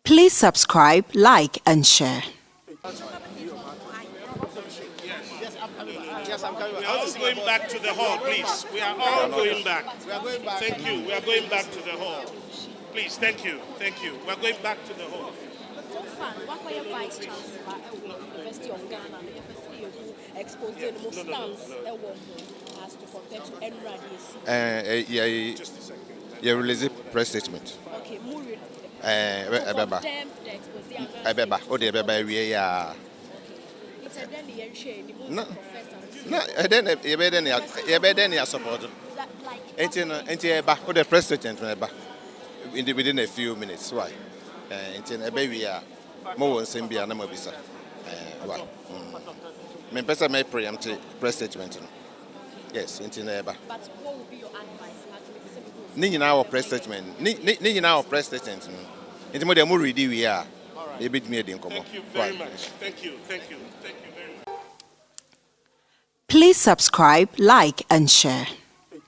Please subscribe, like, and share. Yes, I'm coming. We are all going back to the hall, please. We are all going back. We are going back. Thank you. We are going back to the hall. Please, thank you. Thank you. We are going back to the hall. So far, what were your vice chancellor at University of Ghana? The university who exposed the most stamps as to compare to NRDC. Just a second. Yeah, release a press statement. Okay, Muri. Ebeba. The expose. Ebeba. Oh, the Ebeba, we are. It's a then the share the most No. professor. No, then you support. Ain't Eba. Oh, the press statement, Eba. Within a few minutes. Why? Ain't Eba, we are more than Simbia and Namabisa. Why? My person may preempt press statement. Yes, ain't Eba. But what would be your advice? Nini na our press statement. Nini na our press statement. Into more than ready we are. A bit me in common. Thank you very much. Thank you. Thank you. Thank you very much. Please subscribe, like, and share.